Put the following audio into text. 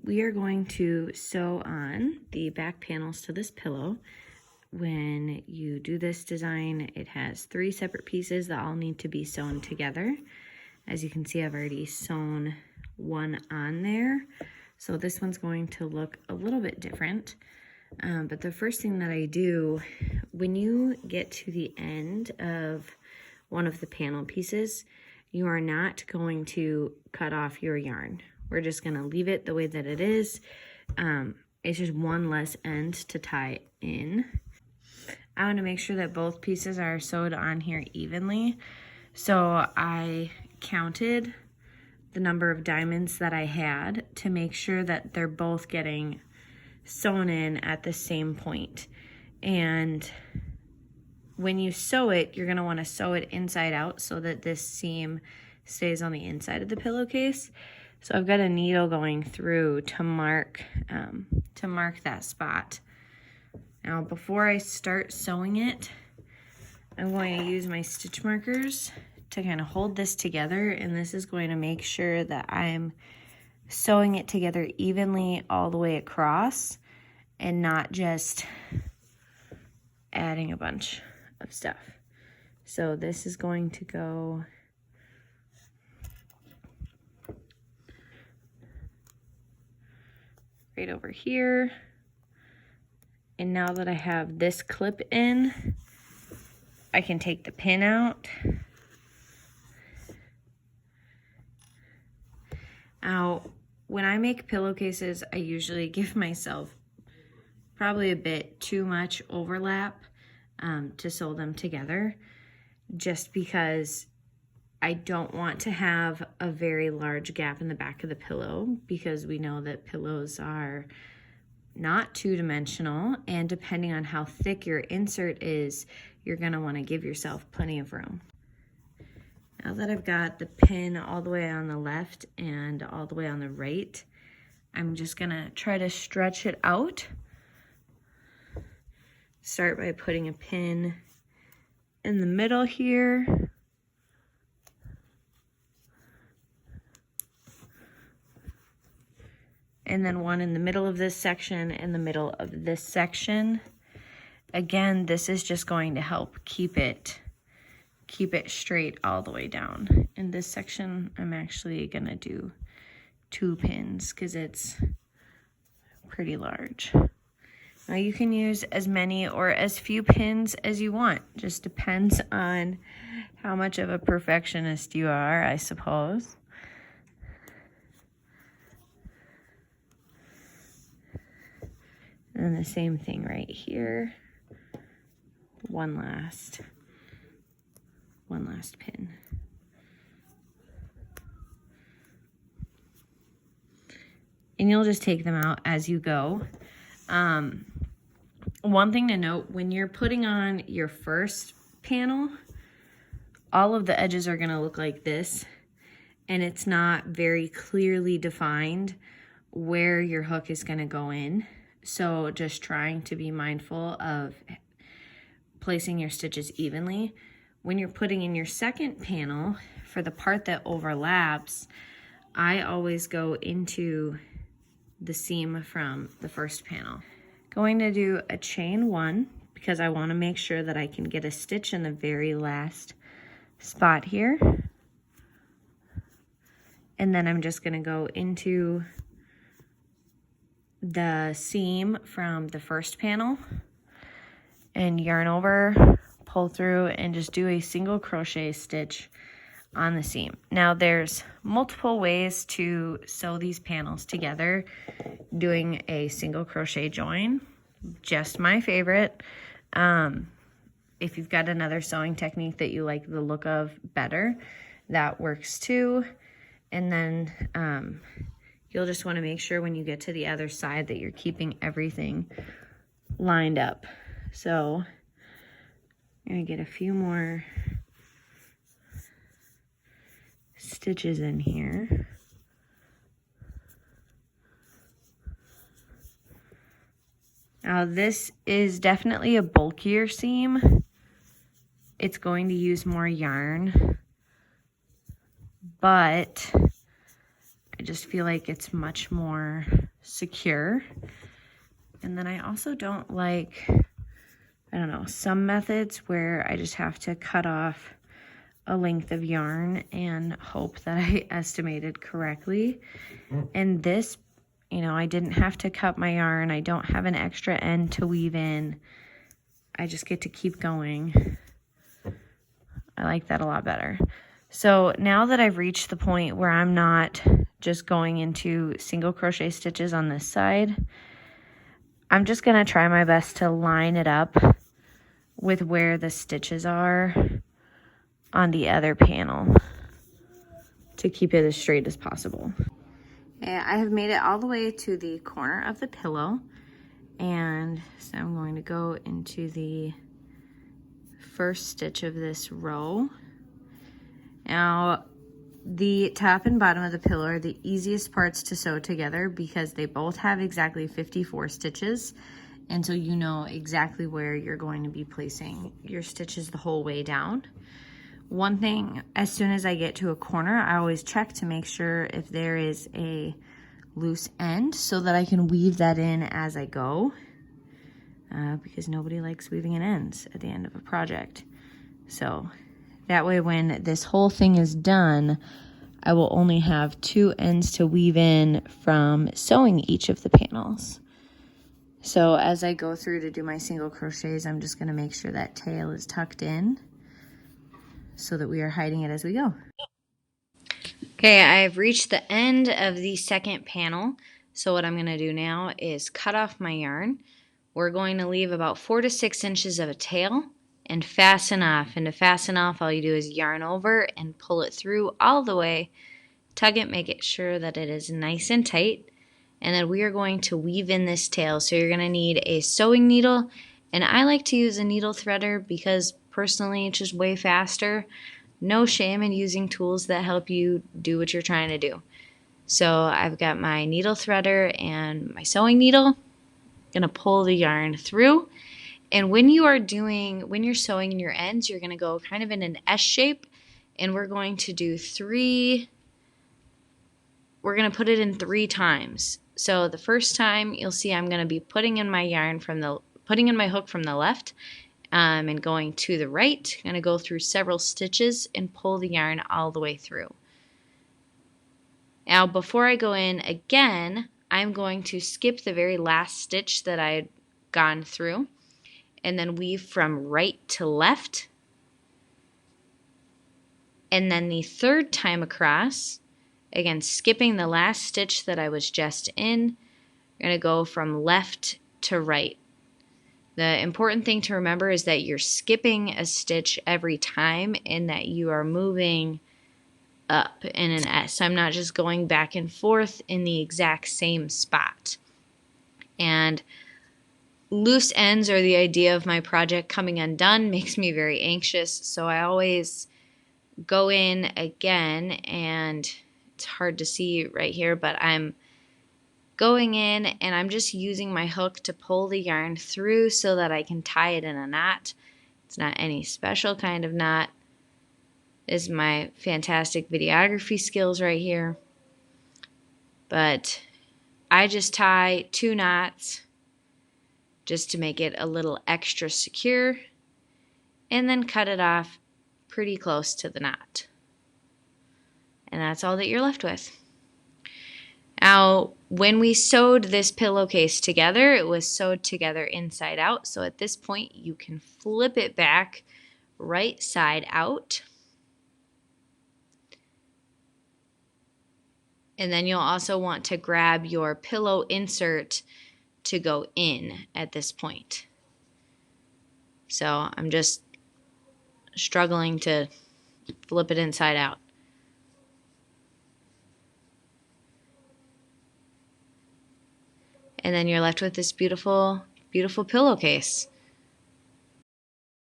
we are going to sew on the back panels to this pillow. When you do this design, it has 3 separate pieces that all need to be sewn together. As you can see, I've already sewn one on there. So this one's going to look a little bit different. But the first thing that I do, when you get to the end of one of the panel pieces, you are not going to cut off your yarn. We're just going to leave it the way that it is. It's just one less end to tie in. I want to make sure that both pieces are sewed on here evenly. So I counted the number of diamonds that I had to make sure that they're both getting sewn in at the same point. And when you sew it, you're going to want to sew it inside out so that this seam stays on the inside of the pillowcase. So I've got a needle going through to mark that spot. Now, before I start sewing it, I'm going to use my stitch markers to kind of hold this together, and this is going to make sure that I'm sewing it together evenly all the way across and not just adding a bunch of stuff. So this is going to go right over here. And now that I have this clip in, I can take the pin out. Now, when I make pillowcases, I usually give myself probably a bit too much overlap to sew them together, just because I don't want to have a very large gap in the back of the pillow, because we know that pillows are not two-dimensional, and depending on how thick your insert is, you're going to want to give yourself plenty of room. Now that I've got the pin all the way on the left and all the way on the right, I'm just going to try to stretch it out. Start by putting a pin in the middle here. And then one in the middle of this section and the middle of this section. Again, this is just going to help keep it straight all the way down. In this section, I'm actually gonna do 2 pins because it's pretty large. Now you can use as many or as few pins as you want. Just depends on how much of a perfectionist you are, I suppose. And the same thing right here. One last pin. And you'll just take them out as you go. One thing to note, when you're putting on your first panel, all of the edges are going to look like this, and it's not very clearly defined where your hook is going to go in. So just trying to be mindful of placing your stitches evenly. When you're putting in your second panel, for the part that overlaps, I always go into the seam from the first panel. Going to do a chain 1 because I want to make sure that I can get a stitch in the very last spot here. And then I'm just going to go into the seam from the first panel and yarn over, pull through, and just do a single crochet stitch on the seam. Now there's multiple ways to sew these panels together doing a single crochet join. Just my favorite. If you've got another sewing technique that you like the look of better, that works too. And then you'll just want to make sure when you get to the other side that you're keeping everything lined up. So I'm going to get a few more stitches in here. Now this is definitely a bulkier seam. It's going to use more yarn, but I just feel like it's much more secure. And then I also don't like, I don't know, some methods where I just have to cut off a length of yarn and hope that I estimated correctly. And this, you know, I didn't have to cut my yarn. I don't have an extra end to weave in. I just get to keep going. I like that a lot better. So now that I've reached the point where I'm not just going into single crochet stitches on this side, I'm just going to try my best to line it up with where the stitches are on the other panel to keep it as straight as possible. And I have made it all the way to the corner of the pillow, and so I'm going to go into the first stitch of this row. Now, the top and bottom of the pillow are the easiest parts to sew together because they both have exactly 54 stitches, and so you know exactly where you're going to be placing your stitches the whole way down. One thing, as soon as I get to a corner, I always check to make sure if there is a loose end so that I can weave that in as I go, because nobody likes weaving in ends at the end of a project. So that way when this whole thing is done, I will only have 2 ends to weave in from sewing each of the panels. So as I go through to do my single crochets, I'm just going to make sure that tail is tucked in so that we are hiding it as we go. Okay, I've reached the end of the second panel. So what I'm going to do now is cut off my yarn. We're going to leave about 4 to 6 inches of a tail and fasten off. And to fasten off, all you do is yarn over and pull it through all the way. Tug it, make it sure that it is nice and tight. And then we are going to weave in this tail. So you're going to need a sewing needle. And I like to use a needle threader because personally it's just way faster. No shame in using tools that help you do what you're trying to do. So I've got my needle threader and my sewing needle. I'm going to pull the yarn through. And when you're sewing in your ends, you're going to go kind of in an S shape. And we're going to do we're going to put it in 3 times. So the first time you'll see I'm going to be putting in my hook from the left and going to the right. I'm going to go through several stitches and pull the yarn all the way through. Now before I go in again, I'm going to skip the very last stitch that I had gone through and then weave from right to left. And then the third time across, again skipping the last stitch that I was just in, I'm going to go from left to right. The important thing to remember is that you're skipping a stitch every time and that you are moving up in an S. So I'm not just going back and forth in the exact same spot. And loose ends, or the idea of my project coming undone, makes me very anxious. So I always go in again, and it's hard to see right here, but I'm going in and I'm just using my hook to pull the yarn through so that I can tie it in a knot. It's not any special kind of knot. This is my fantastic videography skills right here. But I just tie 2 knots just to make it a little extra secure and then cut it off pretty close to the knot. And that's all that you're left with. Now, when we sewed this pillowcase together, it was sewed together inside out. So at this point, you can flip it back right side out. And then you'll also want to grab your pillow insert to go in at this point. So I'm just struggling to flip it inside out. And then you're left with this beautiful, beautiful pillowcase.